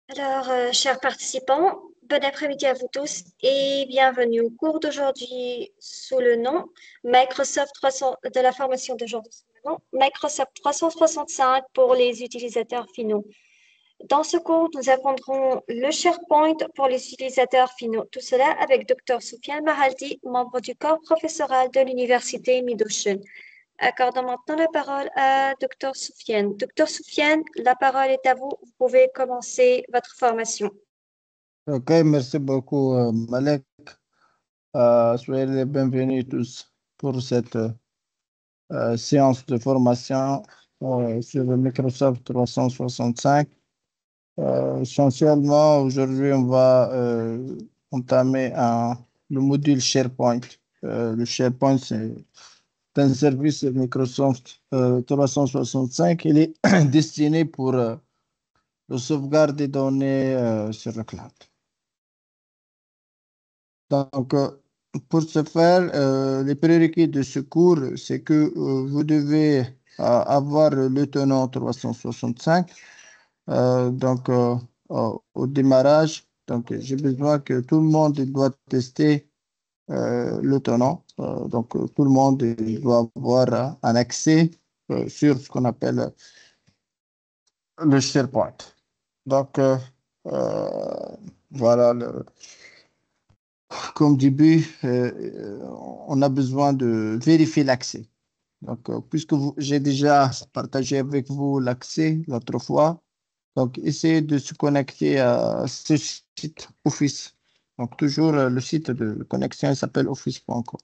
Chers participants, bon après-midi à vous tous et bienvenue au cours d'aujourd'hui sous le nom Microsoft 300, de la formation d'aujourd'hui sous le nom Microsoft 365 pour les utilisateurs finaux. Dans ce cours, nous apprendrons le SharePoint pour les utilisateurs finaux. Tout cela avec Dr. Soufiane Mahaldi, membre du corps professoral de l'Université Mid-Ocean. Accordons maintenant la parole à Dr. Soufiane. Dr. Soufiane, la parole est à vous. Vous pouvez commencer votre formation. Ok, merci beaucoup, Malek. Soyez les bienvenus tous pour cette séance de formation sur le Microsoft 365. Essentiellement, aujourd'hui, on va entamer le module SharePoint. Le SharePoint, c'est un service de Microsoft 365. Il est destiné pour le sauvegarde des données sur le cloud. Donc, pour ce faire, les prérequis de ce cours, c'est que vous devez avoir le tenant 365. Donc, au démarrage, donc j'ai besoin que tout le monde doit tester le tenant. Donc, tout le monde doit avoir un accès sur ce qu'on appelle le SharePoint. Donc, euh, voilà comme début, on a besoin de vérifier l'accès. Donc, puisque j'ai déjà partagé avec vous l'accès l'autre fois, donc essayez de se connecter à ce site Office. Donc, toujours le site de connexion il s'appelle office.com.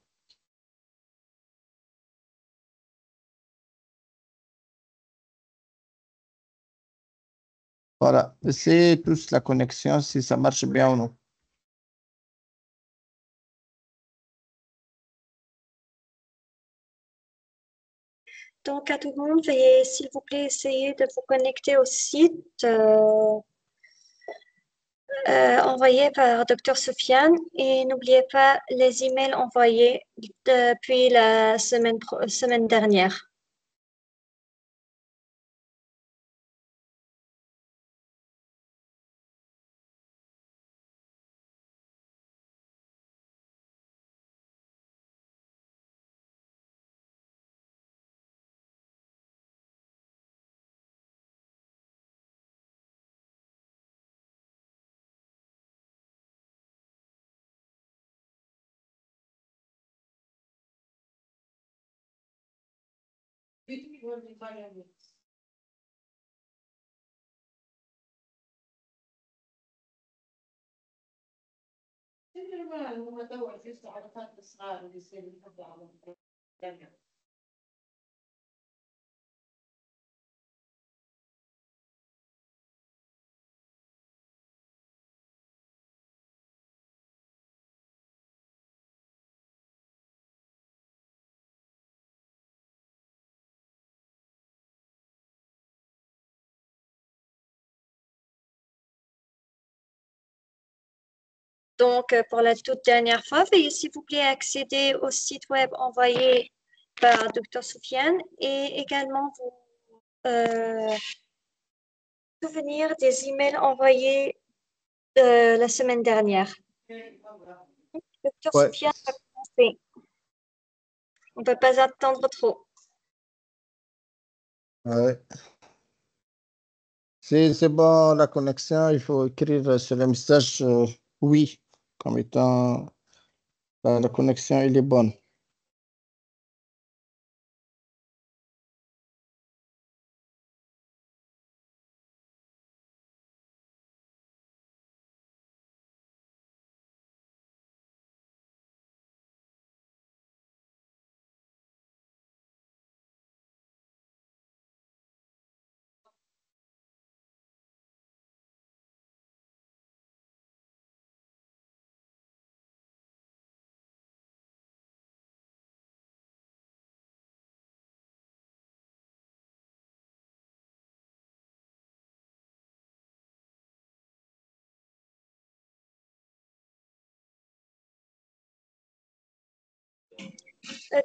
Voilà, essayez tous la connexion si ça marche bien ou non. Donc, à tout le monde, veuillez s'il vous plaît essayer de vous connecter au site envoyé par Dr. Soufiane et n'oubliez pas les emails envoyés depuis la semaine dernière. Donc, pour la toute dernière fois, veuillez s'il vous plaît accéder au site web envoyé par Dr. Soufiane et également vous souvenir des emails envoyés la semaine dernière. Dr. Ouais, Soufiane va commencer. On ne peut pas attendre trop. ouais. C'est bon la connexion, il faut écrire sur le message oui, comme étant la connexion elle est bonne.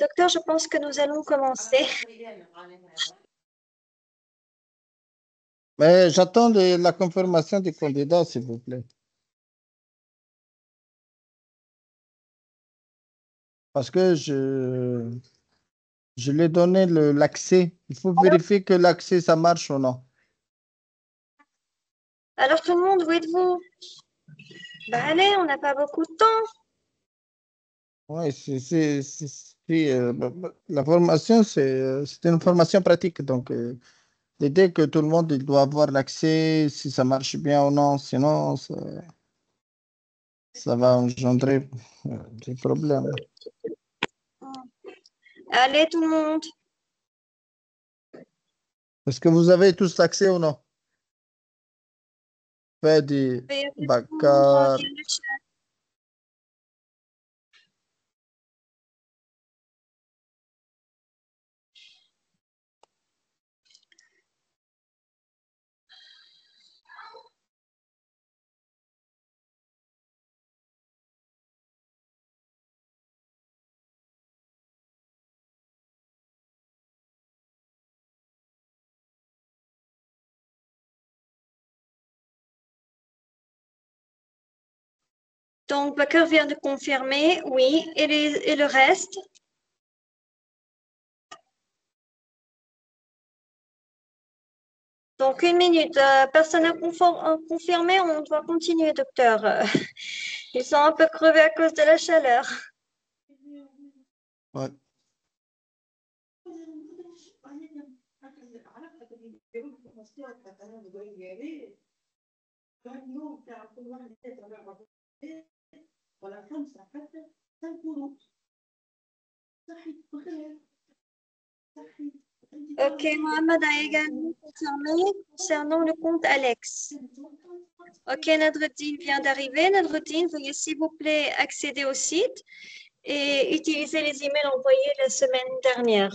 Docteur, je pense que nous allons commencer. Mais j'attends la confirmation des candidats, s'il vous plaît. Parce que je l'ai donné l'accès. Il faut Alors, vérifier que l'accès, ça marche ou non. alors tout le monde, où êtes-vous? Bah allez, on n'a pas beaucoup de temps. Oui, la formation, c'est une formation pratique. Donc, l'idée que tout le monde il doit avoir l'accès, si ça marche bien ou non, sinon, ça va engendrer des problèmes. Allez, tout le monde. Est-ce que vous avez tous l'accès ou non? Fadi, Veuillez répondre Bakar. via le chat. Donc, Baker vient de confirmer, oui. Et le reste? Donc, une minute. Personne n'a confirmé, on doit continuer, docteur. Ils sont un peu crevés à cause de la chaleur. Ouais. Ok, Mohamed a également confirmé concernant le compte Alex. Ok, Nadreddin vient d'arriver. Nadreddin, veuillez s'il vous plaît accéder au site et utiliser les emails envoyés la semaine dernière.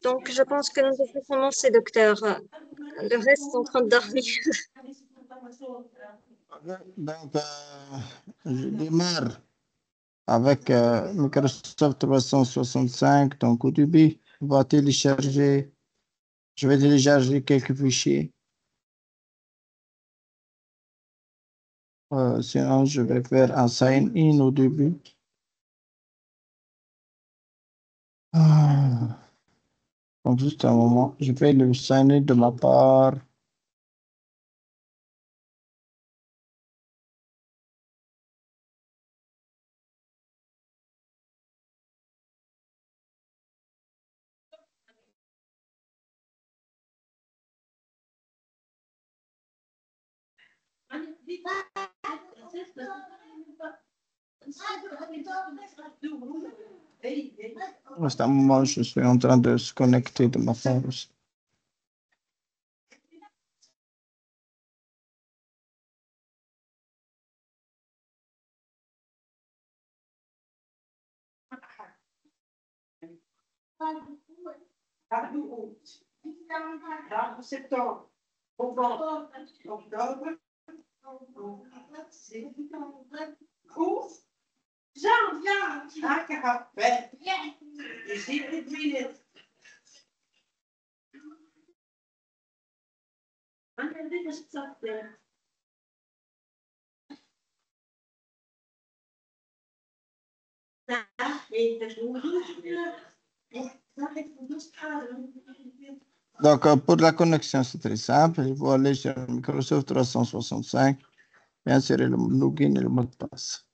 Donc, je pense que nous devons commencer, docteur. Le reste est en train de dormir. Donc, je démarre avec Microsoft 365. Donc, au début, je vais télécharger quelques fichiers. Sinon, je vais faire un sign-in au début. Ah, donc, juste un moment, je fais le sign-in de ma part. Juste un moment, je suis en train de se connecter de ma part aussi. Donc, pour la connexion, c'est très simple. Il faut aller sur Microsoft 365 et insérer le login et le mot de passe.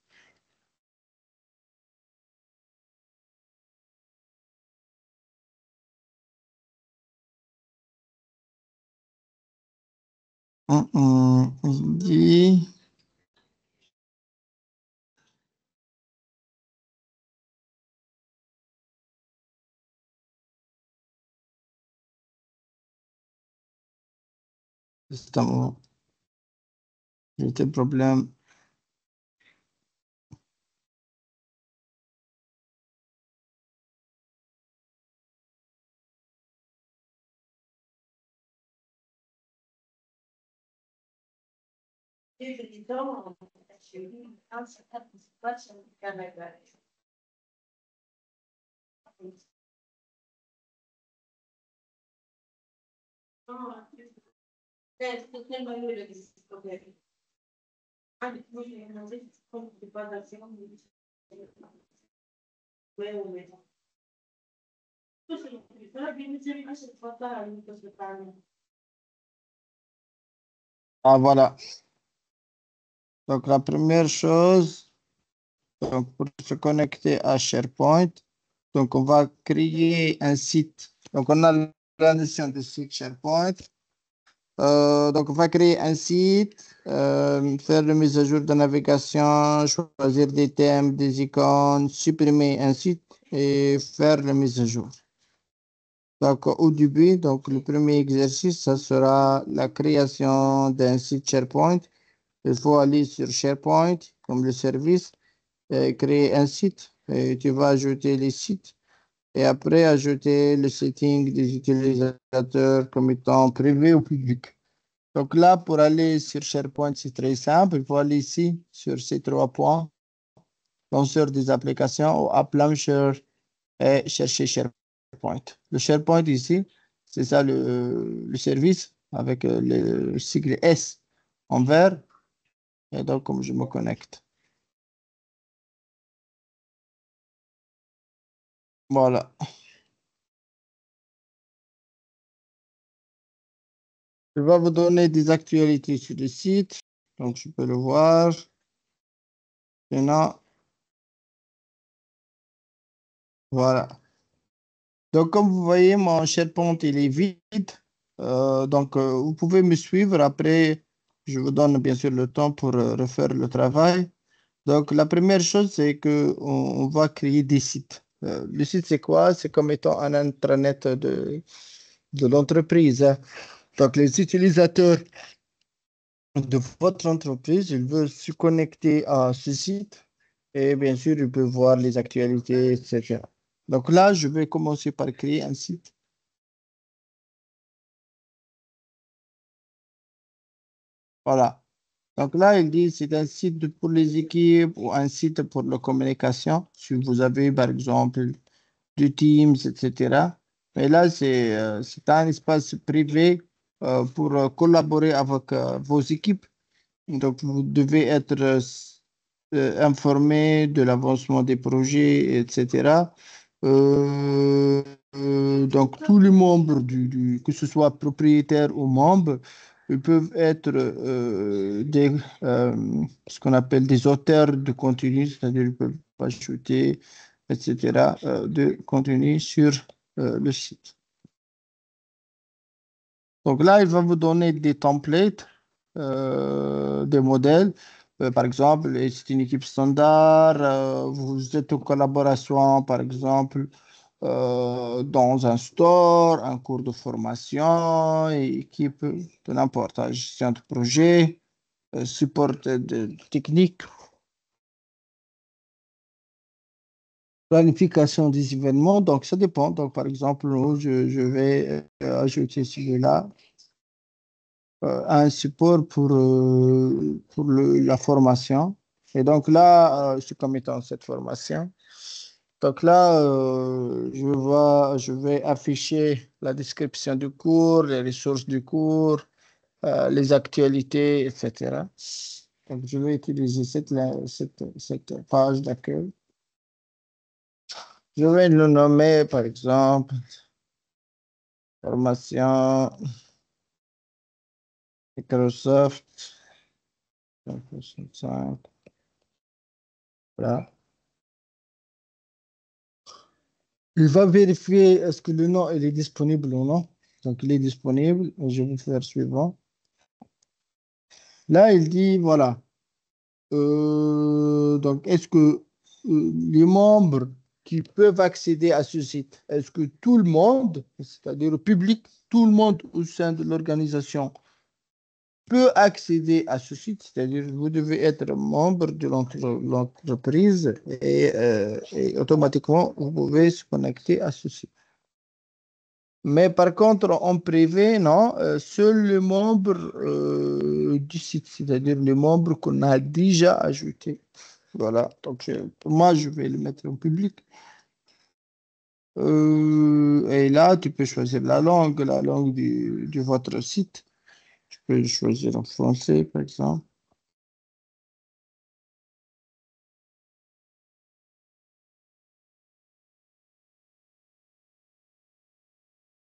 Il dit, juste un moment, j'ai des problèmes. Ah, voilà. Donc, la première chose, donc, pour se connecter à SharePoint, donc, on va créer un site. Donc, on a la notion de site SharePoint. Donc, on va créer un site, faire la mise à jour de navigation, choisir des thèmes, des icônes, supprimer un site et faire la mise à jour. Donc, au début, donc, le premier exercice, ça sera la création d'un site SharePoint. Il faut aller sur SharePoint, comme le service, et créer un site. Et tu vas ajouter les sites et après ajouter le setting des utilisateurs comme étant privé ou public. Donc là, pour aller sur SharePoint, c'est très simple. Il faut aller ici sur ces trois points, lanceur des applications ou App Launcher et chercher SharePoint. Le SharePoint ici, c'est ça le service avec le sigle S en vert. Et donc, comme je me connecte. Voilà. Je vais vous donner des actualités sur le site. Donc, je peux le voir. Maintenant, voilà. Donc, comme vous voyez, mon SharePoint, il est vide. Vous pouvez me suivre. Après, je vous donne bien sûr le temps pour refaire le travail. Donc, la première chose, c'est que on va créer des sites. Le site, c'est quoi? C'est comme étant un intranet de l'entreprise, hein. Donc, les utilisateurs de votre entreprise, ils veulent se connecter à ce site et bien sûr, ils peuvent voir les actualités, etc. Donc là, je vais commencer par créer un site. Voilà. Donc là, il dit c'est un site pour les équipes ou un site pour la communication. Si vous avez, par exemple, du Teams, etc. Mais là, c'est un espace privé pour collaborer avec vos équipes. Donc, vous devez être informé de l'avancement des projets, etc. Donc, tous les membres, que ce soit propriétaires ou membres, ils peuvent être ce qu'on appelle des auteurs de contenu, c'est-à-dire ils peuvent ajouter, etc., de contenu sur le site. Donc là, il va vous donner des templates, des modèles. Par exemple, c'est une équipe standard. Vous êtes en collaboration, par exemple, dans un store, un cours de formation, et équipe de n'importe, gestion de projet, support technique, planification des événements. Donc, ça dépend. Donc, par exemple, nous, je vais ajouter celui-là. Un support pour la formation. Et donc là, je suis commettant cette formation. Donc là, je vais afficher la description du cours, les ressources du cours, les actualités, etc. Donc, je vais utiliser cette page d'accueil. Je vais le nommer, par exemple, formation Microsoft 365. Voilà. Il va vérifier est-ce que le nom il est disponible ou non. Donc, il est disponible. Je vais faire suivant. Là, il dit, voilà. Donc, est-ce que les membres qui peuvent accéder à ce site, est-ce que tout le monde, c'est-à-dire le public, tout le monde au sein de l'organisation peut accéder à ce site, c'est-à-dire vous devez être membre de l'entreprise et automatiquement vous pouvez se connecter à ce site. Mais par contre, en privé, non, seuls les membres du site, c'est-à-dire les membres qu'on a déjà ajoutés. Voilà, donc pour moi, je vais le mettre en public. Et là, tu peux choisir la langue de votre site. Tu peux choisir en français, par exemple.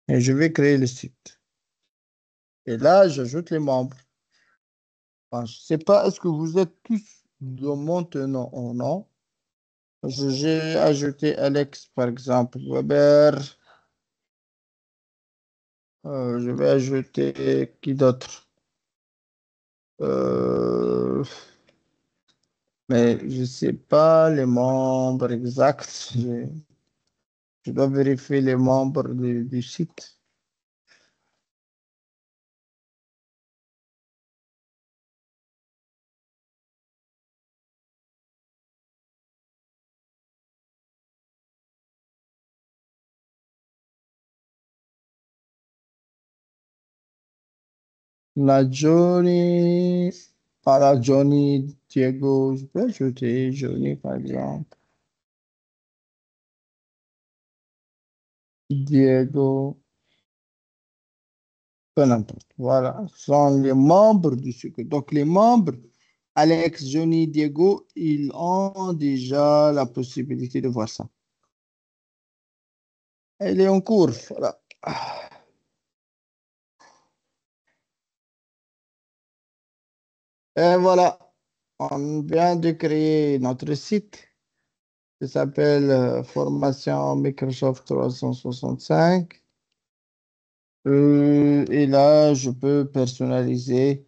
Et je vais créer le site. Et là, j'ajoute les membres. Enfin, je ne sais pas, est-ce que vous êtes tous dans maintenant ou non? J'ai ajouté Alex, par exemple, Weber. Je vais ajouter qui d'autre? Euh, mais je ne sais pas les membres exacts. Je dois vérifier les membres du site. La Johnny, la Johnny Diego, je peux ajouter Johnny par exemple. Diego, peu n'importe. Voilà, ce sont les membres du sucre. Donc les membres, Alex, Johnny, Diego, ils ont déjà la possibilité de voir ça. Elle est en cours, voilà. Et voilà, on vient de créer notre site qui s'appelle Formation Microsoft 365. Et là, je peux personnaliser.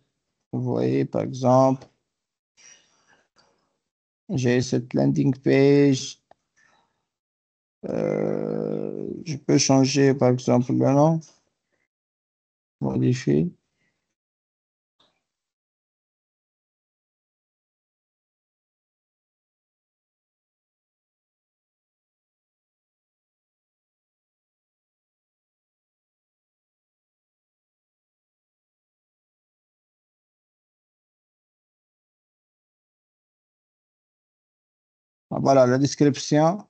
Vous voyez, par exemple, j'ai cette landing page. Je peux changer, par exemple, le nom, modifier. Ah, voilà, la description.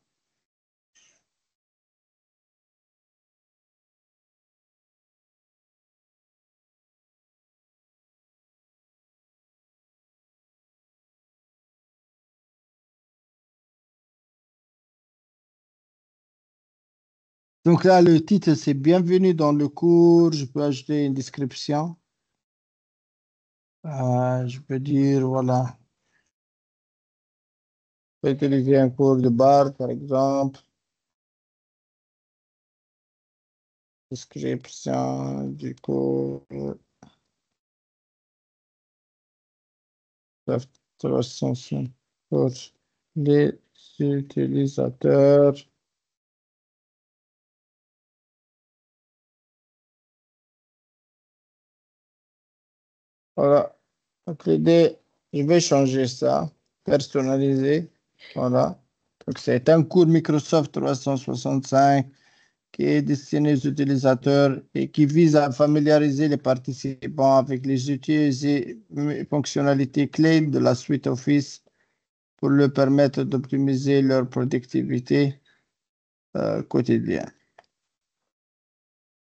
Donc là, le titre, c'est Bienvenue dans le cours. Je peux ajouter une description. Je peux dire, voilà, je peux utiliser un cours de bar, par exemple. Description du cours. Soft pour les utilisateurs. Voilà. Donc, l'idée, je vais changer ça, personnaliser. Voilà. Donc, c'est un cours Microsoft 365 qui est destiné aux utilisateurs et qui vise à familiariser les participants avec les outils et fonctionnalités clés de la suite Office pour leur permettre d'optimiser leur productivité quotidienne.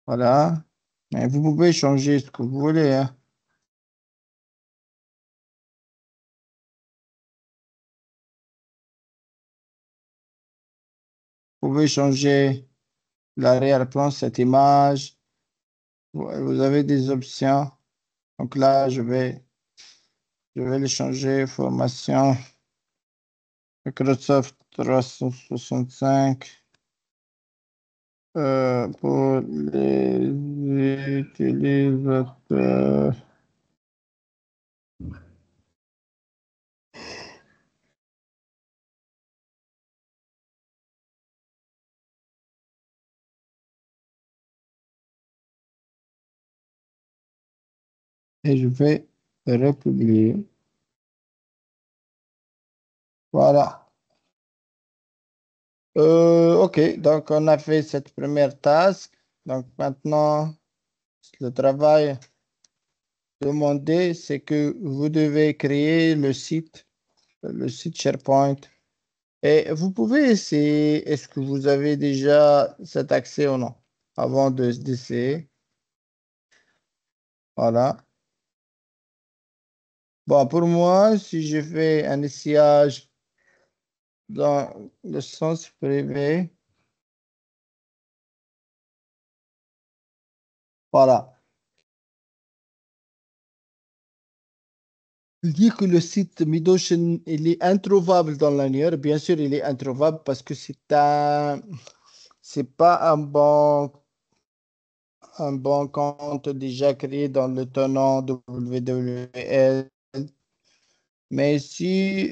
Voilà. Mais vous pouvez changer ce que vous voulez, hein. Vous pouvez changer l'arrière-plan, cette image. Vous avez des options. Donc là, je vais le changer. Formation Microsoft 365 pour les utilisateurs. Et je vais republier. Voilà. OK, donc on a fait cette première task. Donc maintenant, le travail demandé, c'est que vous devez créer le site SharePoint. Et vous pouvez essayer, est-ce que vous avez déjà cet accès ou non, avant d'essayer. Voilà. Bon, pour moi, si je fais un essayage dans le sens privé, voilà. Il dit que le site Midocean, il est introuvable dans l'annuaire. Bien sûr, il est introuvable parce que c'est pas un bon compte déjà créé dans le tenant WWL. Mais si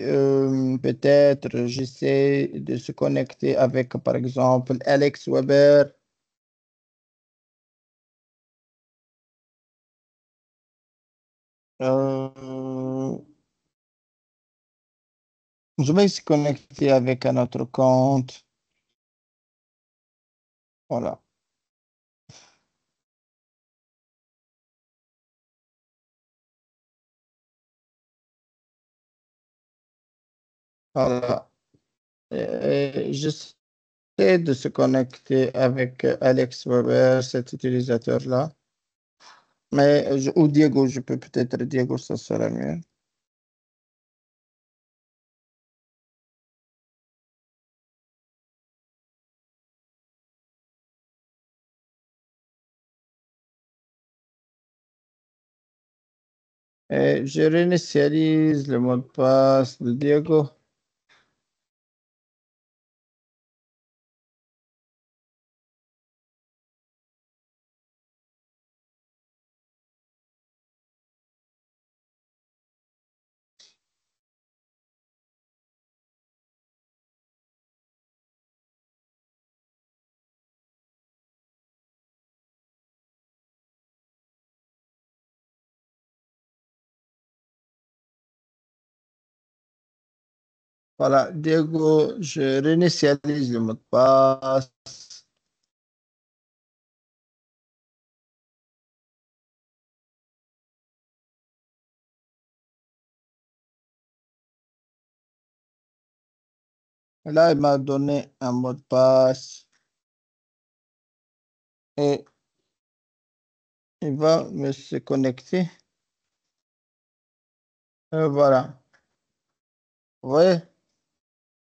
peut-être j'essaie de se connecter avec, par exemple, Alex Weber, euh, je vais se connecter avec un autre compte. Voilà. Voilà. J'essaie de se connecter avec Alex Weber, cet utilisateur-là. Mais, ou Diego, je peux peut-être Diego, ça sera mieux. Et je réinitialise le mot de passe de Diego. Voilà, Diego, je réinitialise le mot de passe. Là, il m'a donné un mot de passe et il va me se connecter. Voilà. Vous voyez,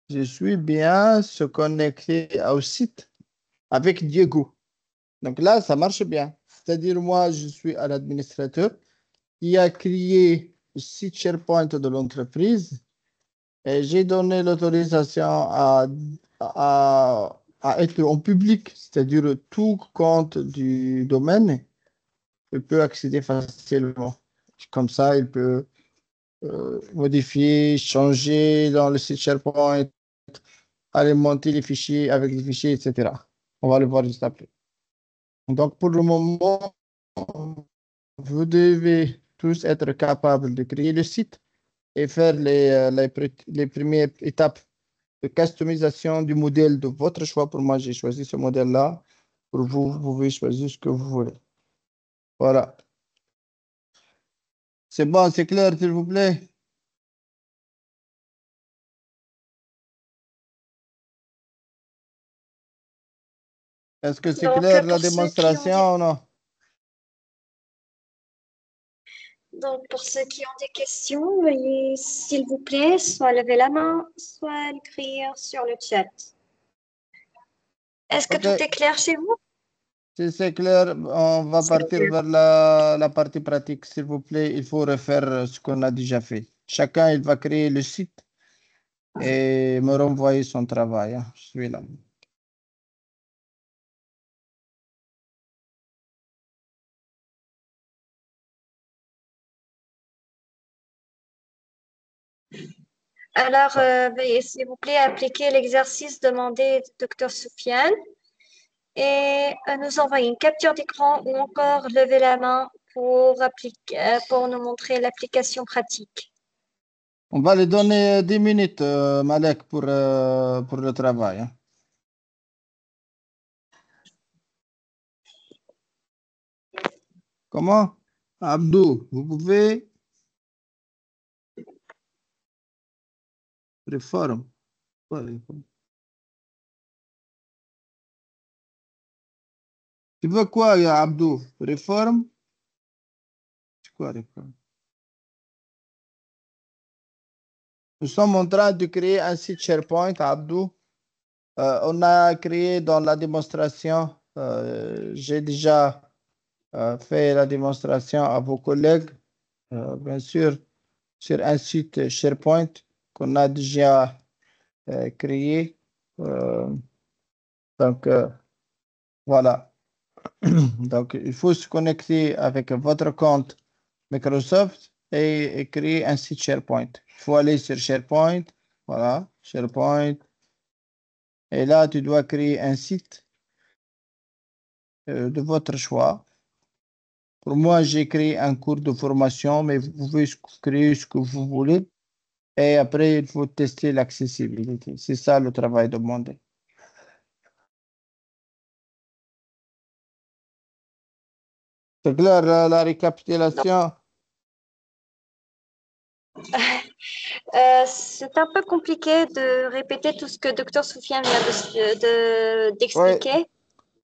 je suis bien se connecter au site avec Diego. Donc là, ça marche bien. C'est-à-dire, moi, je suis un administrateur qui a créé le site SharePoint de l'entreprise et j'ai donné l'autorisation à être en public, c'est-à-dire tout compte du domaine, il peut accéder facilement. Comme ça, il peut modifier, changer dans le site SharePoint, alimenter les fichiers avec les fichiers, etc. On va le voir juste après. Donc, pour le moment, vous devez tous être capables de créer le site et faire les premières étapes de customisation du modèle de votre choix. Pour moi, j'ai choisi ce modèle-là. Pour vous, vous pouvez choisir ce que vous voulez. Voilà. C'est bon, c'est clair, s'il vous plaît. Est-ce que c'est Donc, clair la pour ceux qui ont des, démonstration ou non? donc, pour ceux qui ont des questions, veuillez, s'il vous plaît, soit lever la main, soit l'écrire sur le chat. Est-ce que OK, tout est clair chez vous? si c'est clair, on va C'est partir clair. vers la partie pratique. S'il vous plaît, il faut refaire ce qu'on a déjà fait. Chacun, il va créer le site et me renvoyer son travail, hein. Je suis là. Alors, veuillez, s'il vous plaît, appliquer l'exercice demandé du Dr Soufiane et nous envoyer une capture d'écran ou encore lever la main pour nous montrer l'application pratique. On va lui donner 10 minutes, Malek, pour le travail, hein. Comment? Abdou, vous pouvez réforme. Quoi, réforme? Tu veux quoi, Abdou? Réforme? C'est quoi réforme? Nous sommes en train de créer un site SharePoint, Abdou. On a créé dans la démonstration, j'ai déjà fait la démonstration à vos collègues, bien sûr, sur un site SharePoint qu'on a déjà créé. Euh, donc, voilà. Donc, il faut se connecter avec votre compte Microsoft et créer un site SharePoint. Il faut aller sur SharePoint. Voilà, SharePoint. Et là, tu dois créer un site de votre choix. Pour moi, j'ai créé un cours de formation, mais vous pouvez créer ce que vous voulez. Et après, il faut tester l'accessibilité. C'est ça le travail demandé. C'est clair, la Donc, récapitulation? c'est un peu compliqué de répéter tout ce que Dr Soufiane vient Oui, d'expliquer, ça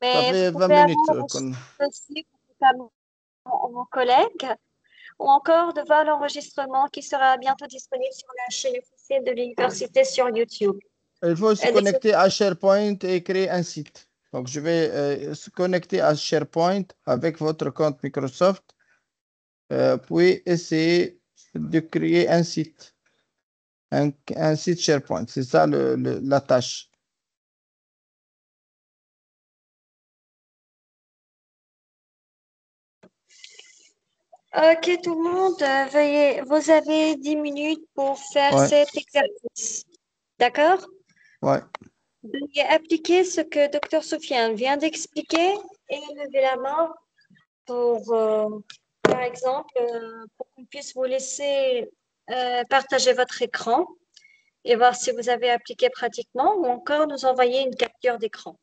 mais vous fait 20 pouvez minutes avoir qu'on... aussi vos collègues ou encore de voir l'enregistrement qui sera bientôt disponible sur la chaîne officielle de l'université sur YouTube. Il faut se connecter à SharePoint et créer un site. Donc, je vais se connecter à SharePoint avec votre compte Microsoft, puis essayer de créer un site, un site SharePoint. C'est ça la tâche. Ok, tout le monde, veuillez, vous avez 10 minutes pour faire Ouais, cet exercice. D'accord? ouais. Veuillez appliquer ce que Dr Soufiane vient d'expliquer et lever la main pour, par exemple, pour qu'on puisse vous laisser partager votre écran et voir si vous avez appliqué pratiquement ou encore nous envoyer une capture d'écran.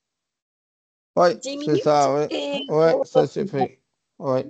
Oui, 10 c'est minutes ça, oui. et Oui, vous ça c'est reprendrez. fait. Oui.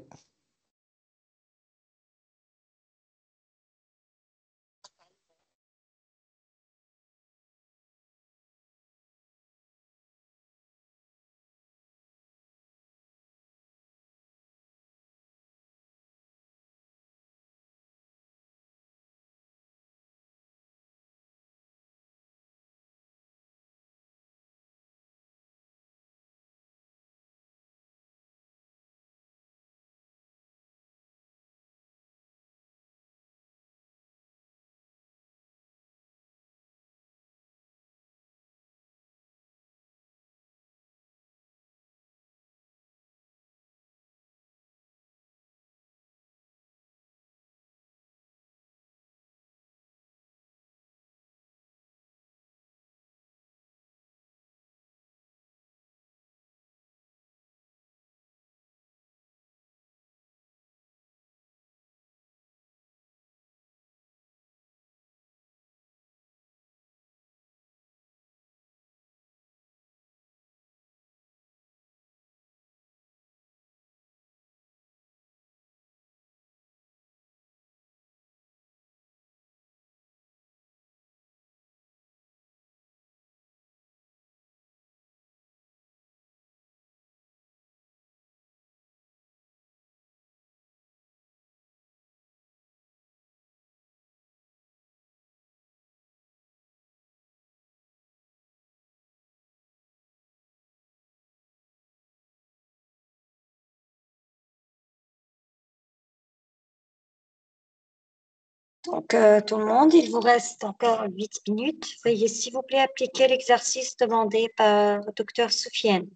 Donc, tout le monde, il vous reste encore 8 minutes. Veuillez s'il vous plaît appliquer l'exercice demandé par Dr Soufiane.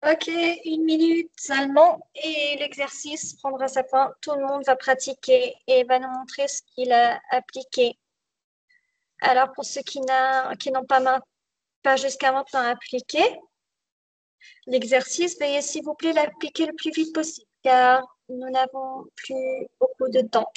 Ok, 1 minute seulement et l'exercice prendra sa fin. Tout le monde va pratiquer et va nous montrer ce qu'il a appliqué. Alors, pour ceux qui n'ont pas jusqu'à maintenant appliqué l'exercice, veuillez s'il vous plaît l'appliquer le plus vite possible car nous n'avons plus beaucoup de temps.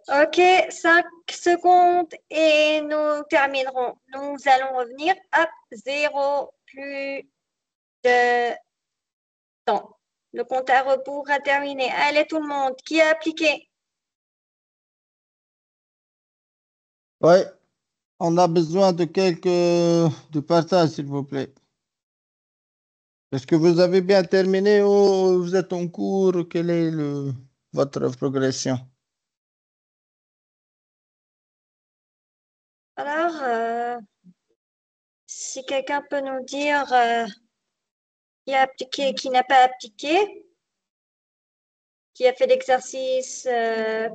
Ok, 5 secondes et nous terminerons. Nous allons revenir à 0, plus de temps. Le compte à rebours a terminé. Allez tout le monde, qui a appliqué? Oui, on a besoin de quelques de partage, s'il vous plaît. Est-ce que vous avez bien terminé ou vous êtes en cours? Quelle est votre progression? Alors, si quelqu'un peut nous dire qui a appliqué et qui n'a pas appliqué, qui a fait l'exercice,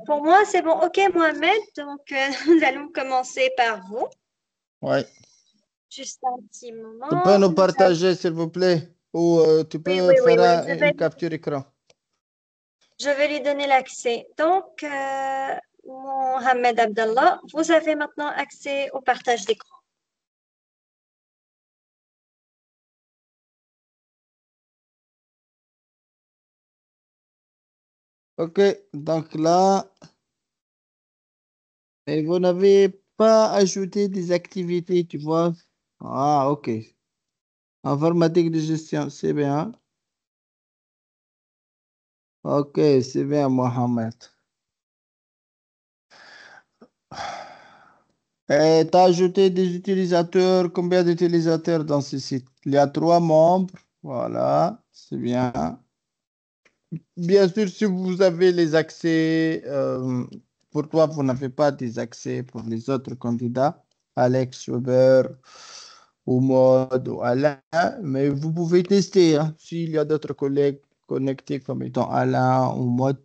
pour moi, c'est bon. Ok, Mohamed, donc nous allons commencer par vous. Oui. Juste un petit Tu peux moment. nous partager, s'il vous plaît, ou tu Oui, peux oui, oui, faire oui. une capture écran. Je vais lui donner l'accès. Donc, Mohamed Abdallah, vous avez maintenant accès au partage d'écran. OK, donc là, et vous n'avez pas ajouté des activités, tu vois. Ah, OK. Informatique de gestion, c'est bien. OK, c'est bien, Mohamed. Et tu as ajouté des utilisateurs, combien d'utilisateurs dans ce site? Il y a 3 membres, voilà, c'est bien. Bien sûr, si vous avez les accès, pour toi, vous n'avez pas des accès pour les autres candidats, Alex Weber ou Maud ou Alain, mais vous pouvez tester, hein. S'il y a d'autres collègues connectés comme étant Alain ou Maud,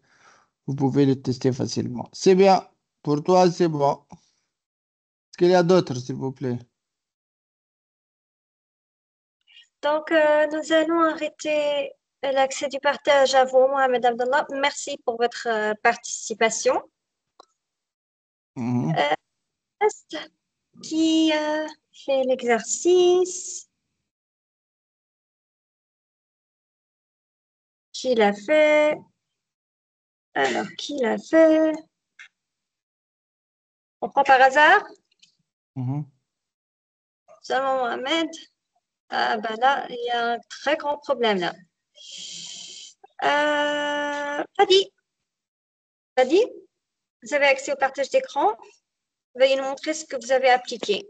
vous pouvez les tester facilement. C'est bien. Pour toi, c'est bon. Est-ce qu'il y a d'autres, s'il vous plaît? Donc, nous allons arrêter l'accès du partage à vous, Mohamed Abdallah. Merci pour votre participation. Mhm. Reste qui fait l'exercice? Qui l'a fait? Alors, qui l'a fait? On prend par hasard? Mhm. Seulement Mohamed? Ah, ben là, il y a un très grand problème là. Fadi, Fadi, vous avez accès au partage d'écran. Veuillez nous montrer ce que vous avez appliqué.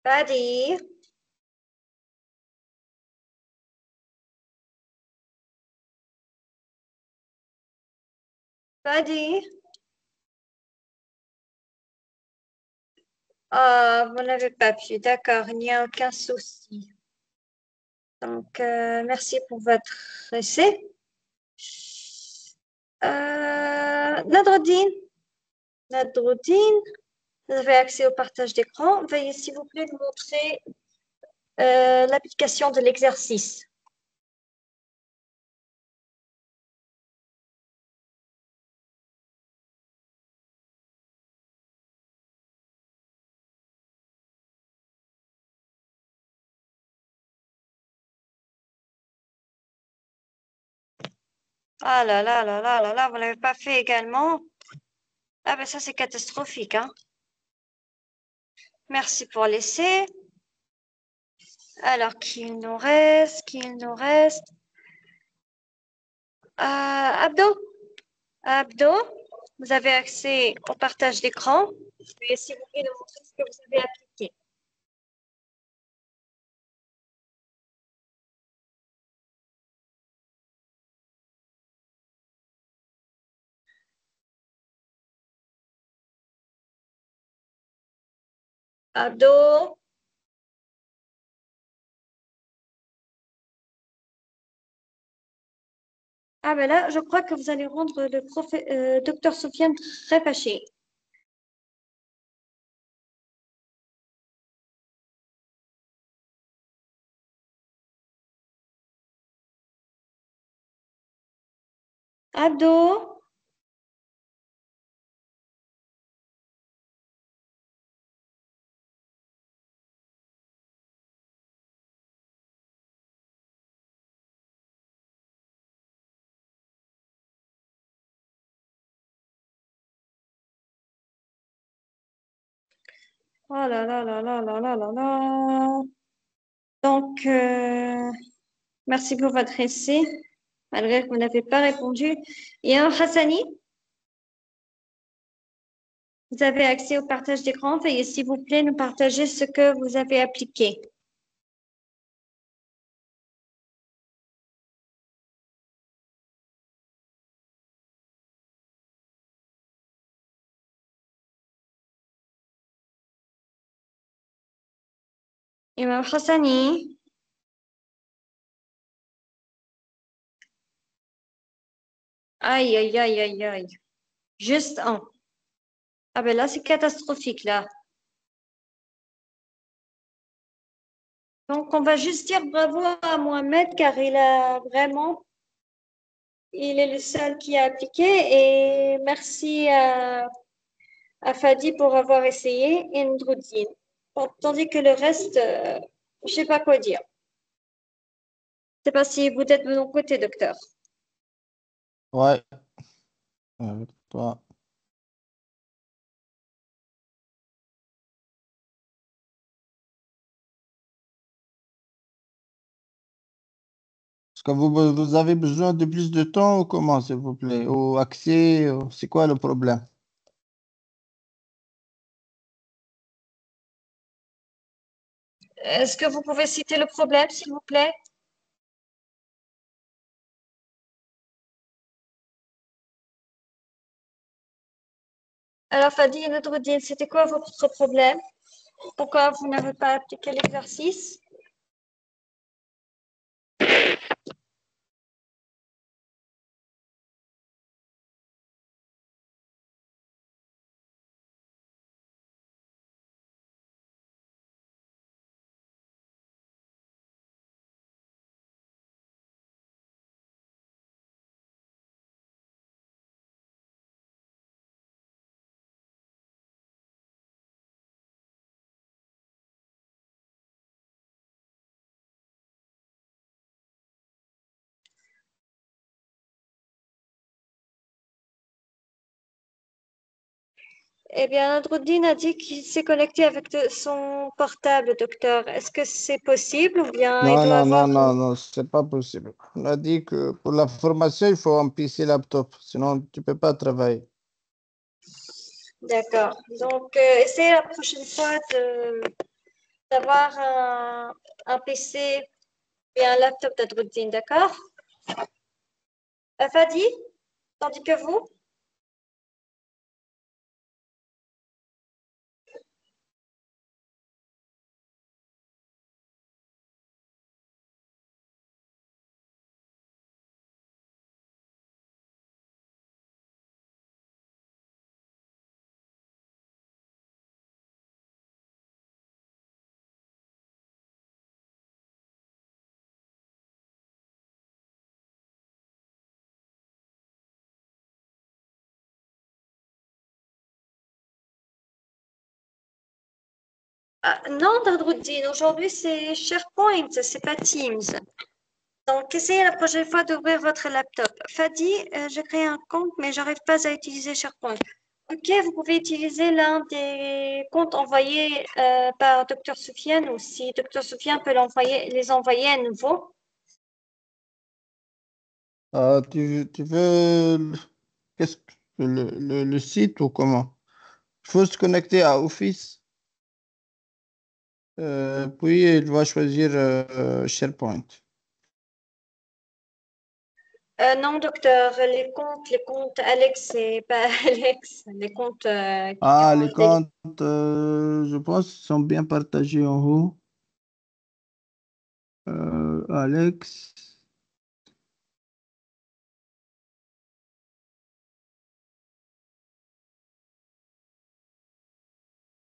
Fadi, Fadi. Ah, vous n'avez pas pu. D'accord, il n'y a aucun souci. Donc, merci pour votre essai. Nadruddin, Nadruddin, vous avez accès au partage d'écran. Veuillez s'il vous plaît nous montrer l'application de l'exercice. Ah là là là là là là, vous l'avez pas fait également. Ah ben ça c'est catastrophique, hein. Merci pour l'essai. Alors qu'il nous reste, qu'il nous reste. Abdo, Abdo, vous avez accès au partage d'écran. Veuillez s'il vous plaît nous montrer ce que vous avez appliqué. Abdo. Ah ben là, je crois que vous allez rendre le docteur Sofiane très fâché. Abdo, oh là là là là là là là là. Donc, merci pour votre essai, malgré que vous n'avez pas répondu. Et un Hassani, vous avez accès au partage d'écran. Veuillez s'il vous plaît nous partager ce que vous avez appliqué. Imam Hassani, aïe, aïe, aïe, aïe, aïe. Juste un. Ah ben là, c'est catastrophique, là. Donc, on va juste dire bravo à Mohamed, car il est le seul qui a appliqué. Et merci à Fadi pour avoir essayé et Ndroudine. Bon, tandis que le reste, je sais pas quoi dire. Je sais pas si vous êtes de mon côté, docteur. Ouais, avec toi. Est-ce que vous avez besoin de plus de temps ou comment, s'il vous plaît? Ou accès, c'est quoi le problème? Est-ce que vous pouvez citer le problème, s'il vous plaît? Alors, Fadi et Ndroudine, c'était quoi votre problème? Pourquoi vous n'avez pas appliqué l'exercice? Eh bien, Nadruddin a dit qu'il s'est connecté avec son portable, docteur. Est-ce que c'est possible ou bien il Non, doit non, non, avoir... non, non, c'est pas possible. On a dit que pour la formation, il faut un PC laptop, sinon tu peux pas travailler. D'accord. Donc, essayez la prochaine fois d'avoir un PC et un laptop d'Adruddin, d'accord? Fadi, tandis que vous? Ah, non, Nadruddin, aujourd'hui c'est SharePoint, c'est pas Teams. Donc, essayez la prochaine fois d'ouvrir votre laptop. Fadi, j'ai créé un compte, mais j'arrive pas à utiliser SharePoint. Ok, vous pouvez utiliser l'un des comptes envoyés par Dr. Soufiane ou si Dr. Soufiane peut les envoyer à nouveau. Tu veux qu'est-ce que le site ou comment? Il faut se connecter à Office, puis il va choisir SharePoint. Non, docteur, les comptes Alex et pas Alex, les comptes qui Ah, ont les des... comptes, je pense, sont bien partagés en haut. Alex.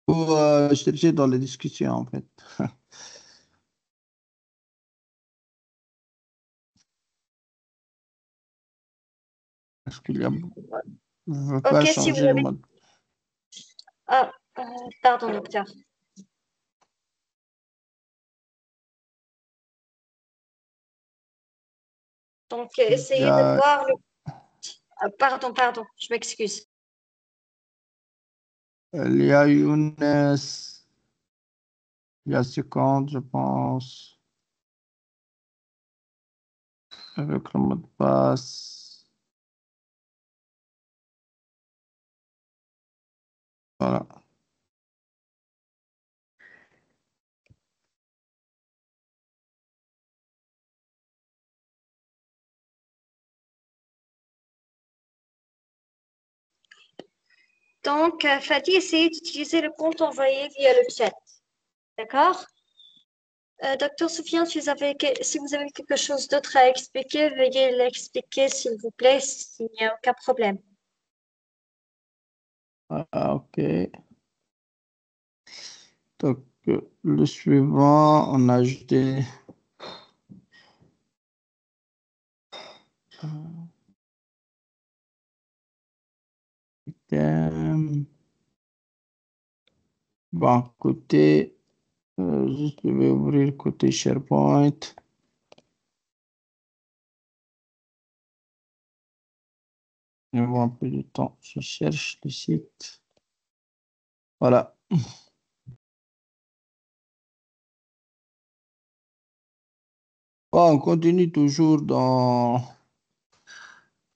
Pour chercher dans les discussions, en fait. Parce qu'il y a, je ne veux Ok, pas si vous changer le avez... mode. Ah, pardon, docteur. Donc, Il y essayez de a, voir le... pardon, je m'excuse. il y a Younes, il y a 50, je pense, avec le mot de passe. Voilà. Donc, Fadi, essayez d'utiliser le compte envoyé via le chat. D'accord? Docteur Soufiane, si vous avez quelque chose d'autre à expliquer, veuillez l'expliquer, s'il vous plaît, s'il n'y a aucun problème. Ah, ok. Donc, le suivant, on a ajouté thème. Bon, côté, juste, je vais ouvrir côté SharePoint. Je vois un peu de temps. Je cherche le site. Voilà. Bon, on continue toujours dans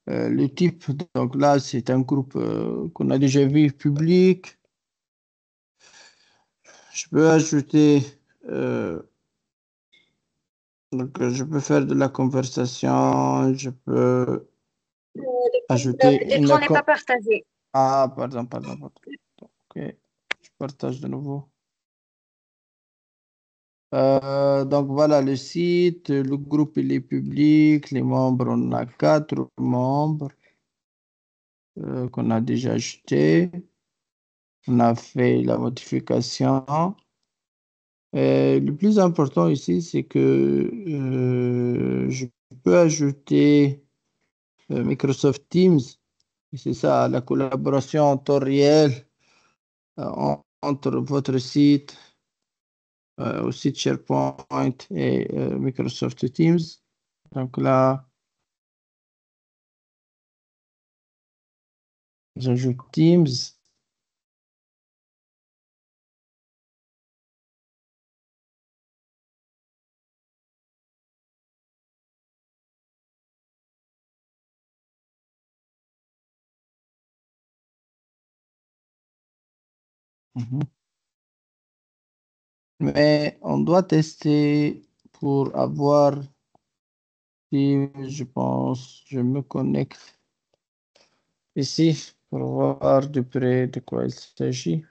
le type. Donc là, c'est un groupe qu'on a déjà vu public. Je peux ajouter, je peux faire de la conversation. Je peux ajouter L'écran n'est pas partagé. Ah, pardon. Ok, je partage de nouveau. Donc voilà le site, le groupe il est public, les membres, on a 4 membres qu'on a déjà ajoutés. On a fait la modification. Le plus important ici, c'est que je peux ajouter Microsoft Teams. C'est ça, la collaboration en temps réel entre votre site, au site SharePoint et Microsoft Teams. Donc là, j'ajoute Teams. Mhm. Mais on doit tester pour avoir Teams, je pense. Je me connecte ici pour voir de près de quoi il s'agit.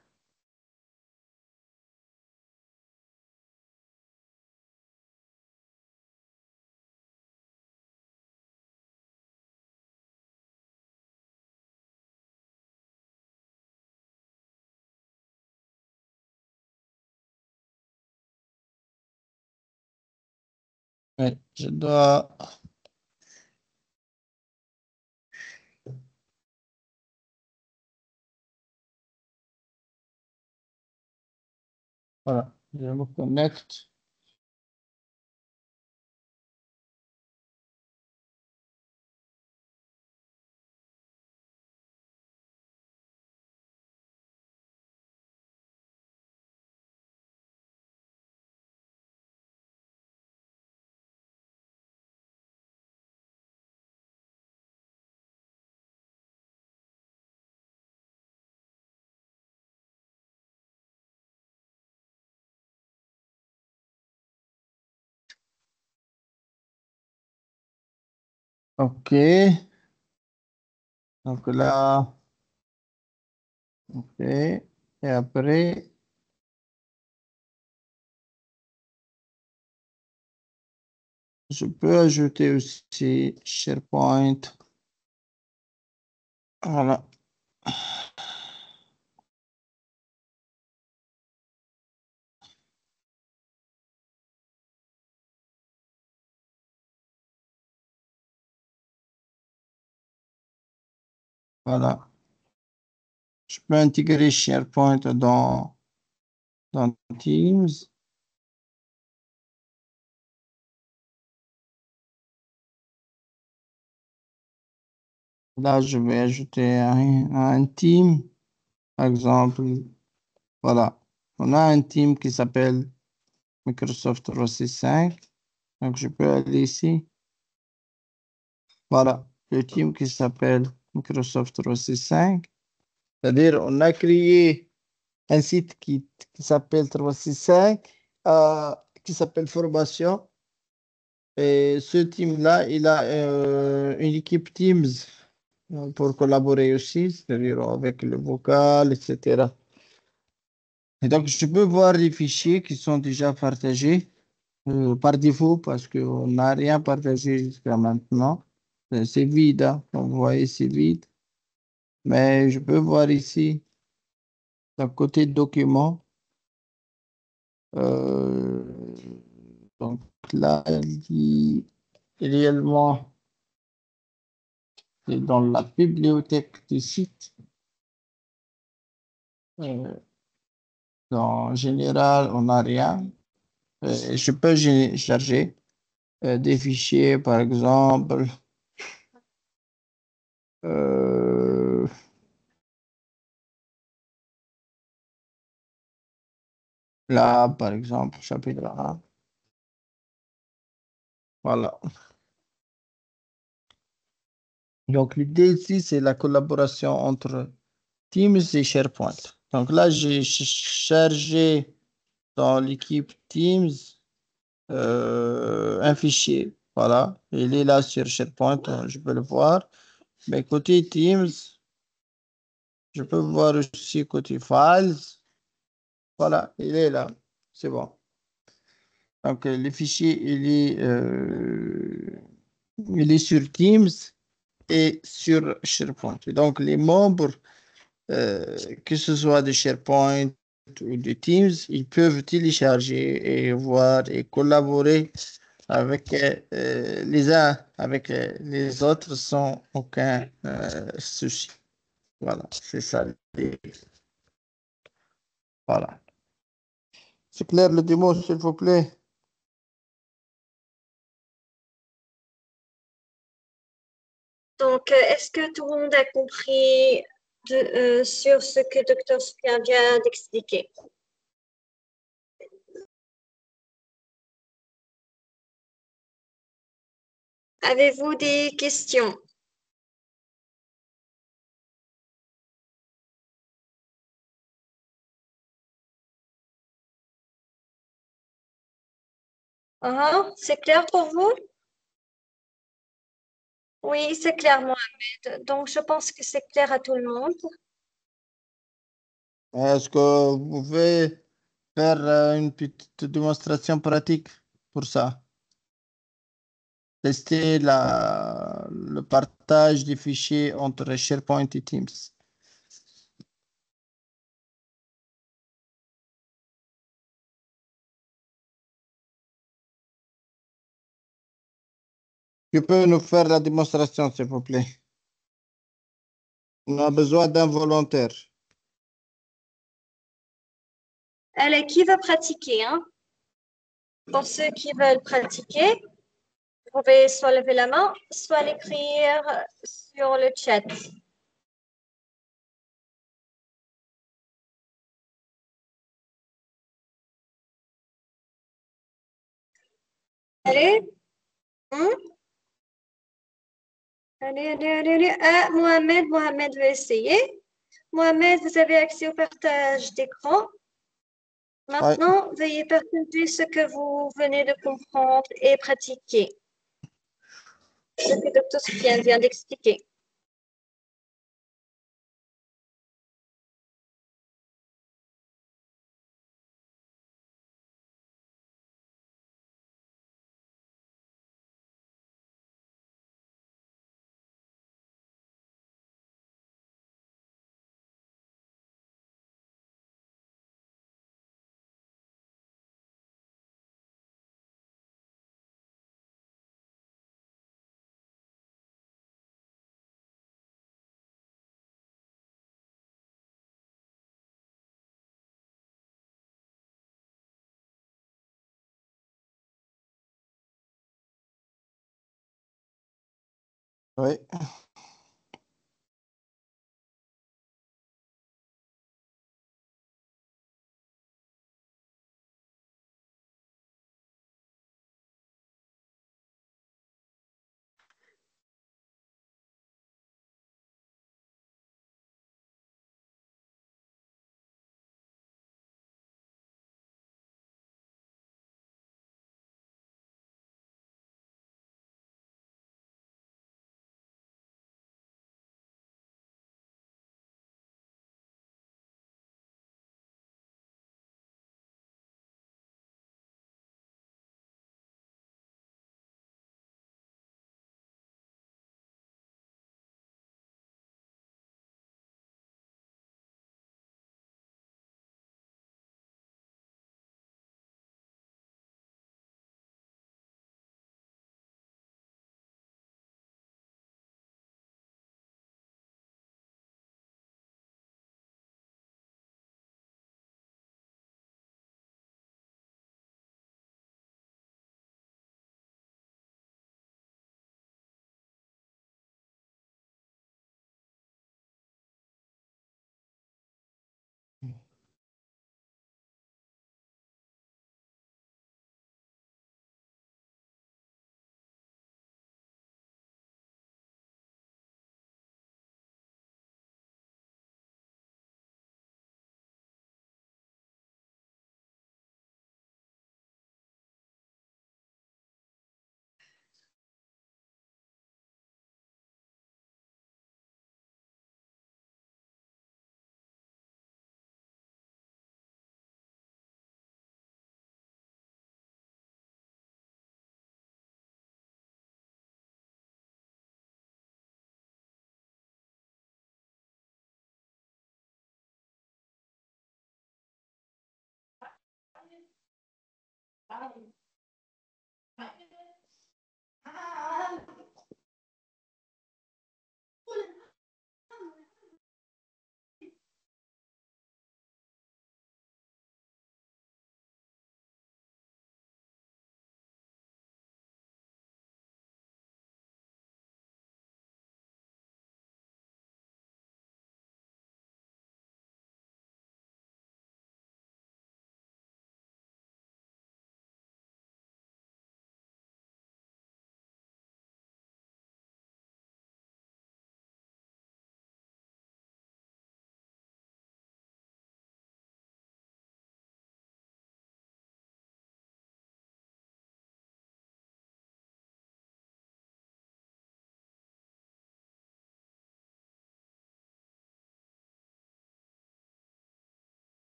Ouais, je dois. Voilà, je me connecte. OK. Donc là, OK. Et après, je peux ajouter aussi SharePoint. Voilà. Voilà. Je peux intégrer SharePoint dans Teams. Là, je vais ajouter un team, par exemple. Voilà. On a un team qui s'appelle Microsoft 365. Donc, je peux aller ici. Voilà. Le team qui s'appelle Microsoft 365. C'est-à-dire, on a créé un site qui s'appelle 365, qui s'appelle Formation. Et ce team-là, il a une équipe Teams pour collaborer aussi, c'est-à-dire avec le vocal, etc. Et donc, je peux voir les fichiers qui sont déjà partagés par défaut parce qu'on n'a rien partagé jusqu'à maintenant. C'est vide, hein. Comme vous voyez, c'est vide. Mais je peux voir ici, d'un côté document. euh, donc là, il dit réellement, c'est dans la bibliothèque du site. Euh, En général, on n'a rien. Je peux charger des fichiers, par exemple. euh, Là, par exemple, chapitre 1. Voilà. Donc, l'idée ici, c'est la collaboration entre Teams et SharePoint. Donc là, j'ai chargé dans l'équipe Teams un fichier. Voilà. Il est là sur SharePoint, je peux le voir. Mais côté Teams, je peux voir aussi côté Files. Voilà, il est là. C'est bon. Donc, le fichier, il est sur Teams et sur SharePoint. Et donc, les membres, que ce soit de SharePoint ou de Teams, ils peuvent télécharger et voir et collaborer avec les uns avec les autres sans aucun souci. Voilà, c'est ça. Voilà. C'est clair le démo, s'il vous plaît? Donc, est-ce que tout le monde a compris sur ce que Dr. Sophia vient d'expliquer? Avez-vous des questions? C'est clair pour vous? Oui, c'est clair, Mohamed. Donc, je pense que c'est clair à tout le monde. Est-ce que vous pouvez faire une petite démonstration pratique pour ça? Tester le partage des fichiers entre SharePoint et Teams. Tu peux nous faire la démonstration, s'il vous plaît? On a besoin d'un volontaire. Allez, qui veut pratiquer, hein? Pour ceux qui veulent pratiquer, vous pouvez soit lever la main, soit l'écrire sur le chat. Allez, hein? Allez. Ah, Mohamed veut essayer. Mohamed, vous avez accès au partage d'écran. Ouais. Maintenant, veuillez partager ce que vous venez de comprendre et pratiquer. ce que Dr. Soufiane vient d'expliquer. Oui.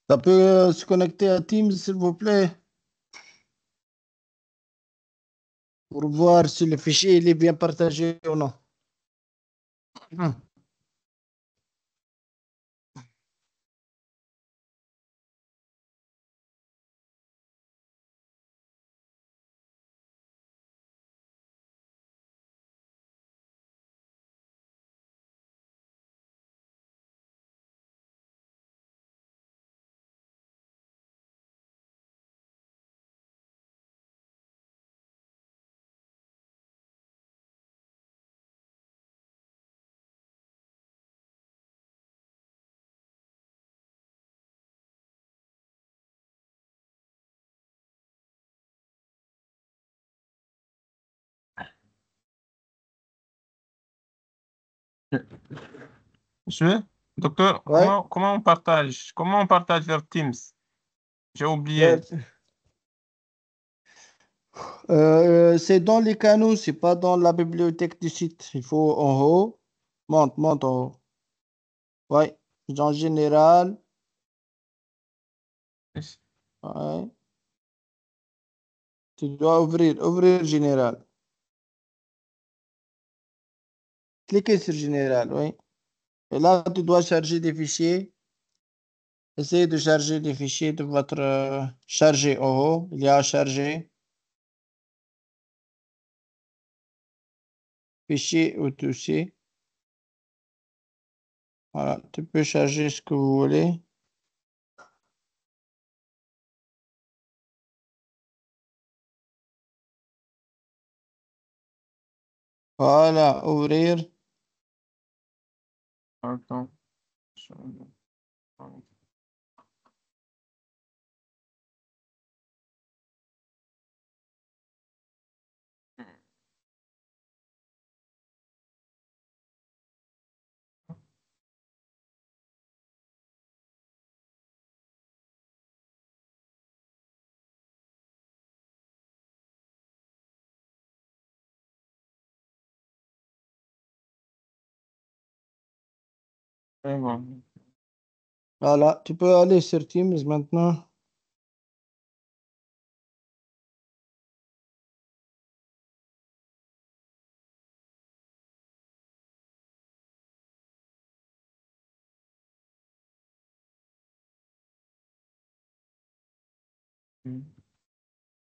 Ça peut se connecter à Teams, s'il vous plaît, pour voir si le fichier il est bien partagé ou non. Monsieur, docteur, Ouais. comment on partage vers Teams? J'ai oublié. C'est dans les canaux, c'est pas dans la bibliothèque du site. Il faut en haut. Monte en haut. Ouais. En général. Ouais. Tu dois ouvrir général. Cliquez sur général, oui. Et là, tu dois charger des fichiers. Essayez de charger les fichiers de votre chargé en haut. Il y a à charger. Fichier ou dossier. Voilà. Tu peux charger ce que vous voulez. Voilà. Ouvrir. Attends. C'est bon. Voilà. Tu peux aller sur Teams maintenant.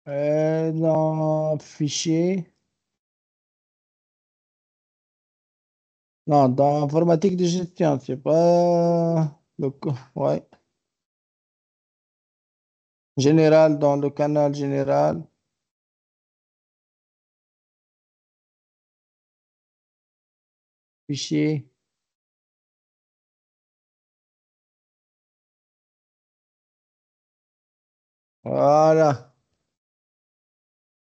Dans fichier. Non, dans informatique de gestion, c'est pas ouais. Général, dans le canal général, fichier. Voilà,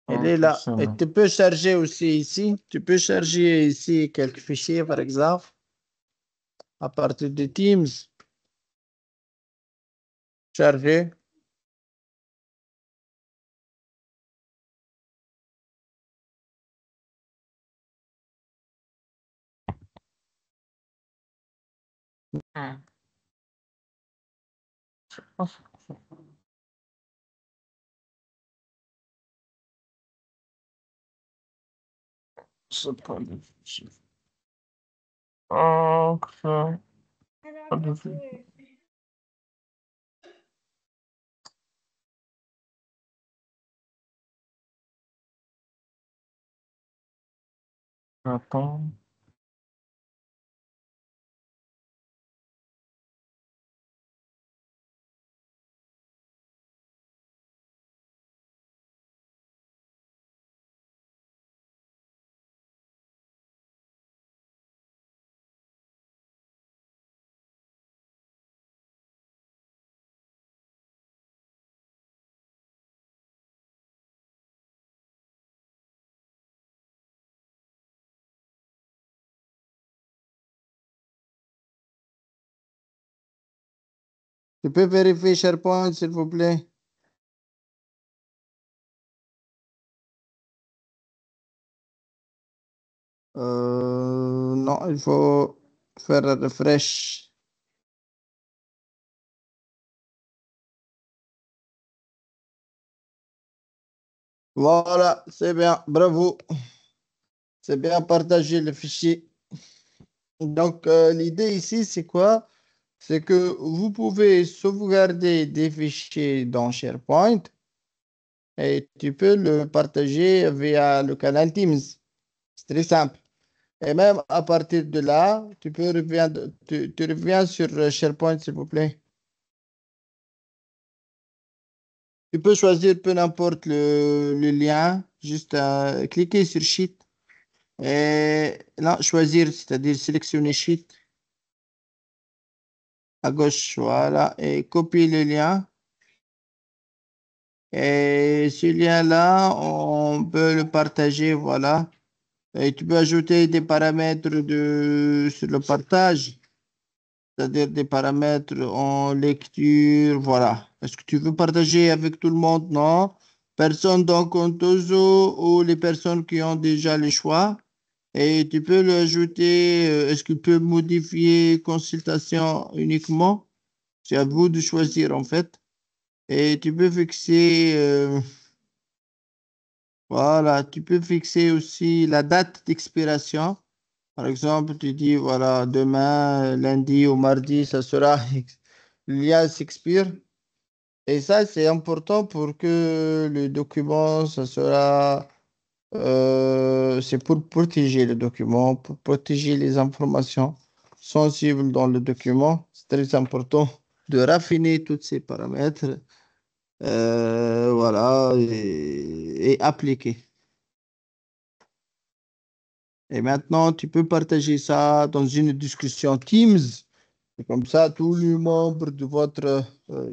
elle est Ok, là. c'est Et bon. tu peux charger aussi ici. Tu peux charger ici quelques fichiers, par exemple, à partir de Teams. Charger. Hmm. C'est pas difficile. Ok. Pas difficile. Attends. Tu peux vérifier SharePoint, s'il vous plaît. Non, il faut faire un refresh. Voilà, c'est bien, bravo. C'est bien partagé le fichier. Donc, l'idée ici, c'est quoi? C'est que vous pouvez sauvegarder des fichiers dans SharePoint et tu peux le partager via le canal Teams. C'est très simple. Et même à partir de là, tu reviens sur SharePoint, s'il vous plaît. Tu peux choisir peu n'importe le lien, juste cliquer sur Sheet et là, choisir, c'est-à-dire sélectionner Sheet à gauche, voilà, et copier le lien. Et ce lien-là, on peut le partager, voilà. Et tu peux ajouter des paramètres sur le partage, c'est-à-dire des paramètres en lecture, voilà. Est-ce que tu veux partager avec tout le monde? Non. Personne dans Contoso ou les personnes qui ont déjà le choix. Et tu peux l'ajouter, est-ce que tu peux modifier consultation uniquement? C'est à vous de choisir en fait. Et tu peux fixer, voilà, tu peux fixer aussi la date d'expiration. Par exemple, tu dis, voilà, demain, lundi ou mardi, ça sera, l'IA s'expire. Et ça, c'est important pour que le document, ça sera, c'est pour protéger le document, pour protéger les informations sensibles dans le document. C'est très important de raffiner tous ces paramètres, voilà, et appliquer. Et maintenant, tu peux partager ça dans une discussion Teams. Et comme ça, tous les membres de votre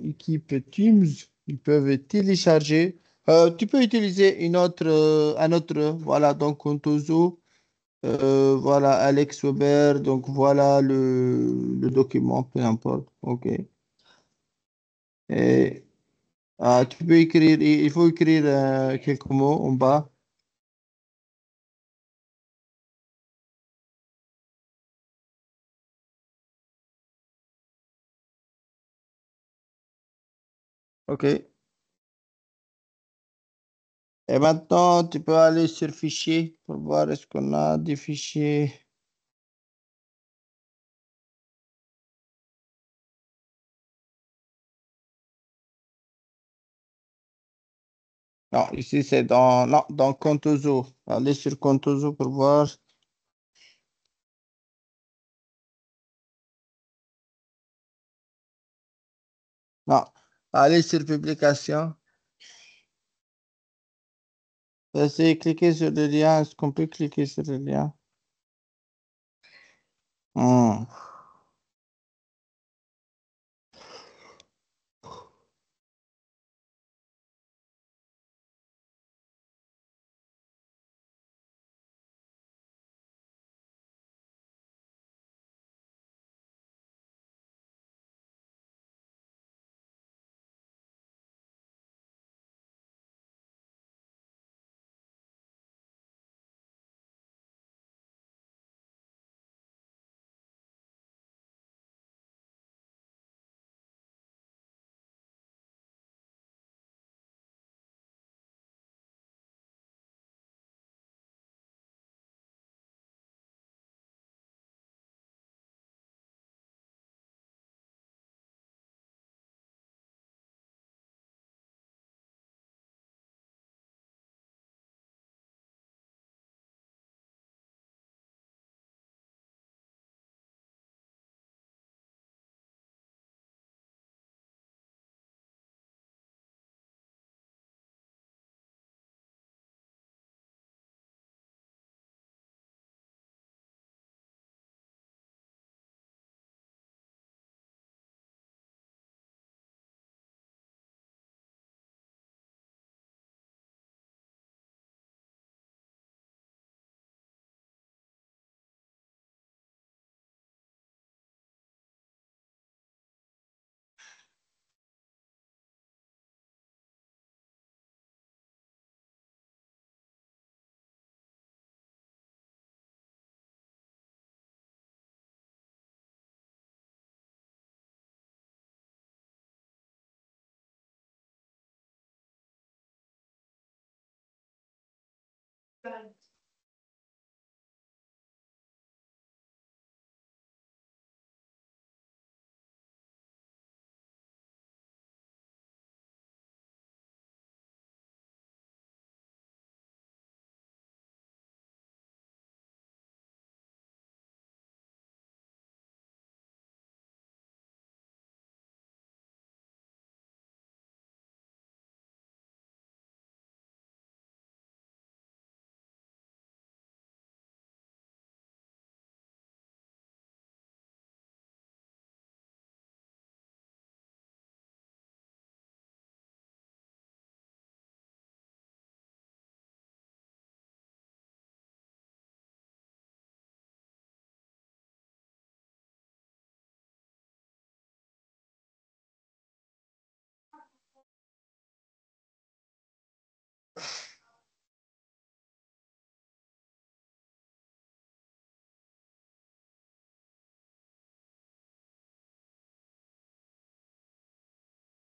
équipe Teams, ils peuvent télécharger. Tu peux utiliser un autre, voilà, donc Contoso, voilà, Alex Weber, donc voilà le document, peu importe. OK. Et tu peux écrire, il faut écrire quelques mots en bas. OK. Et maintenant, tu peux aller sur fichier pour voir est-ce qu'on a des fichiers. Non, ici c'est non, dans Contoso. Allez sur Contoso pour voir. Non, allez sur publication. Essayez de cliquer sur le lien. Est-ce qu'on peut cliquer sur le lien? Hmm.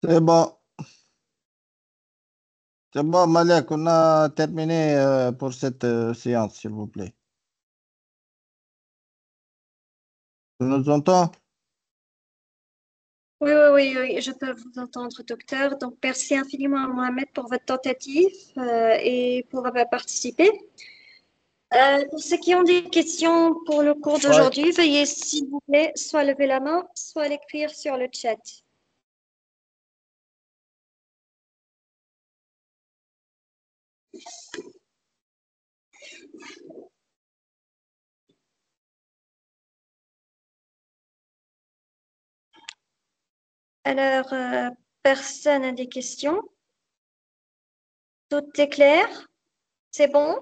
C'est bon. C'est bon, Malek, on a terminé pour cette séance, s'il vous plaît. Tu nous entends? Oui, oui, oui, oui, je peux vous entendre, docteur. Donc, merci infiniment à Mohamed pour votre tentative et pour avoir participé. Pour ceux qui ont des questions pour le cours Ouais. d'aujourd'hui, veuillez, s'il vous plaît, soit lever la main, soit l'écrire sur le chat. Alors, personne n'a des questions? Tout est clair? C'est bon?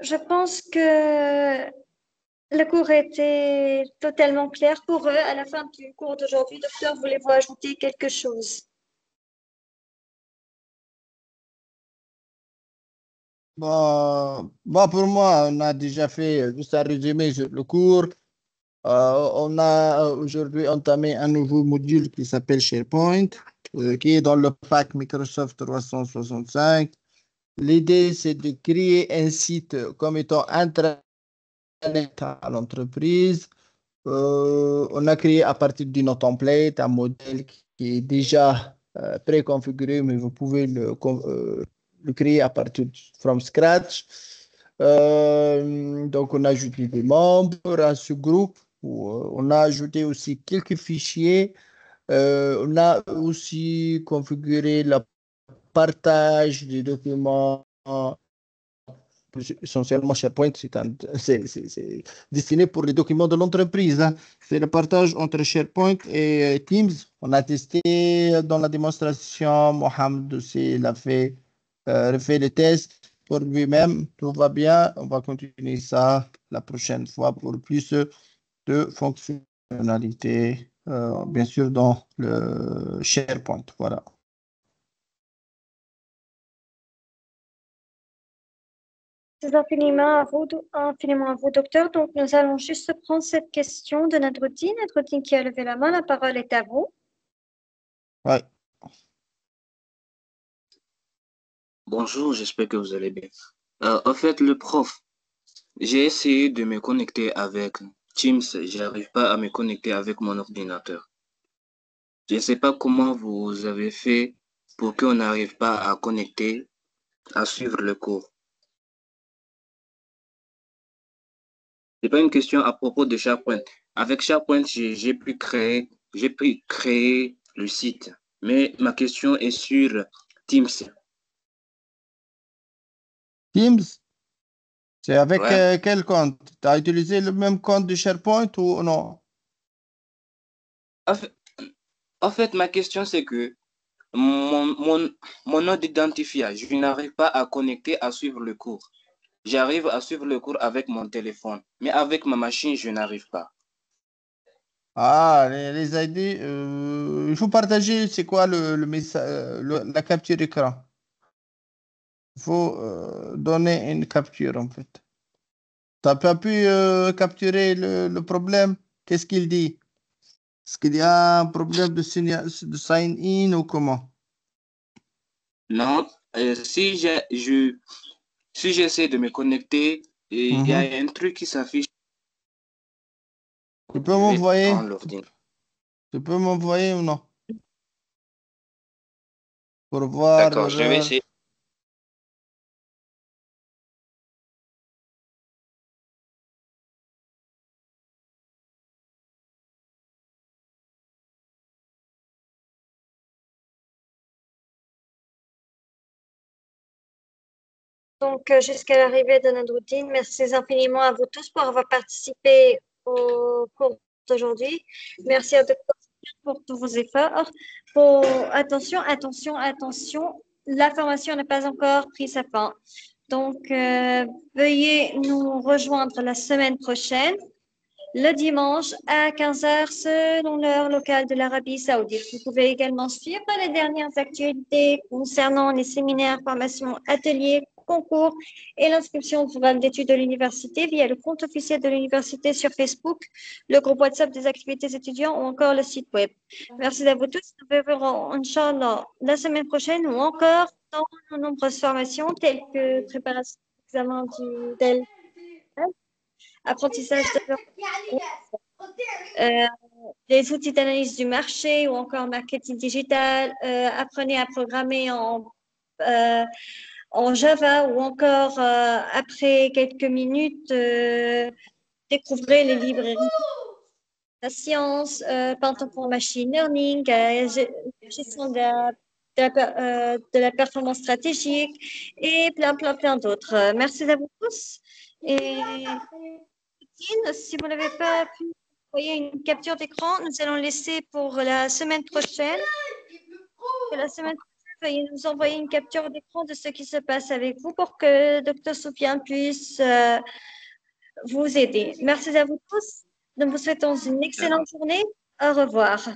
Je pense que le cours était totalement clair pour eux. À la fin du cours d'aujourd'hui, docteur, voulez-vous ajouter quelque chose? Bon, pour moi, on a déjà fait juste un résumé sur le cours. On a aujourd'hui entamé un nouveau module qui s'appelle SharePoint, qui est dans le pack Microsoft 365. L'idée, c'est de créer un site comme étant intranet à l'entreprise. On a créé à partir d'une template un modèle qui est déjà préconfiguré, mais vous pouvez le créer à partir from scratch. Donc, on a ajouté des membres à ce groupe. On a ajouté aussi quelques fichiers. On a aussi configuré le partage des documents. Essentiellement, SharePoint, c'est destiné pour les documents de l'entreprise, hein. C'est le partage entre SharePoint et Teams. On a testé dans la démonstration. Mohamed aussi l'a fait, refait les tests pour lui-même. Tout va bien. On va continuer ça la prochaine fois pour plus de fonctionnalités, bien sûr, dans le SharePoint. Voilà. Merci infiniment à vous, docteur. Donc, nous allons juste prendre cette question de Nadruddin. Nadruddin qui a levé la main, la parole est à vous. Ouais. Bonjour, j'espère que vous allez bien. En fait, le prof, j'ai essayé de me connecter avec Teams, je n'arrive pas à me connecter avec mon ordinateur. Je ne sais pas comment vous avez fait pour qu'on n'arrive pas à connecter, à suivre le cours. Ce n'est pas une question à propos de SharePoint. Avec SharePoint, j'ai pu créer le site. Mais ma question est sur Teams. Teams, c'est avec Ouais. quel compte? Tu as utilisé le même compte de SharePoint ou non? En fait, ma question, c'est que mon nom d'identifiant, je n'arrive pas à connecter à suivre le cours. J'arrive à suivre le cours avec mon téléphone, mais avec ma machine, je n'arrive pas. Ah, les ID, il faut partager, c'est quoi le message, la capture écran? Il faut donner une capture en fait. Tu n'as pas pu capturer le problème? Qu'est-ce qu'il dit? Est-ce qu'il y a un problème de sign in ou comment? Non, si j'essaie de me connecter, il y a un truc qui s'affiche. Tu peux Je vais m'envoyer? prendre l'ordinateur. Tu peux m'envoyer ou non? Pour voir D'accord, je vais l'heure. essayer. Donc, jusqu'à l'arrivée de Nadruddin, merci infiniment à vous tous pour avoir participé au cours d'aujourd'hui. Merci à Dr. pour tous vos efforts. Attention, attention, attention, la formation n'a pas encore pris sa fin. Donc, veuillez nous rejoindre la semaine prochaine, le dimanche à 15 heures selon l'heure locale de l'Arabie Saoudite. Vous pouvez également suivre les dernières actualités concernant les séminaires, formations, ateliers, concours et l'inscription au programme d'études de l'université via le compte officiel de l'université sur Facebook, le groupe WhatsApp des activités étudiants ou encore le site web. Merci à vous tous. Nous vous verrons, Inch'Allah, la semaine prochaine ou encore dans de nombreuses formations telles que préparation d'examen du DEL, apprentissage de les outils d'analyse du marché ou encore marketing digital, apprenez à programmer en Java ou encore après quelques minutes, découvrez les librairies de la science, Python pour machine learning, gestion de la performance stratégique et plein d'autres. Merci à vous tous. Et si vous n'avez pas pu envoyer une capture d'écran, nous allons laisser pour la semaine prochaine. Veuillez nous envoyer une capture d'écran de ce qui se passe avec vous pour que Dr. Soufiane puisse vous aider. Merci à vous tous. Nous vous souhaitons une excellente journée. Au revoir.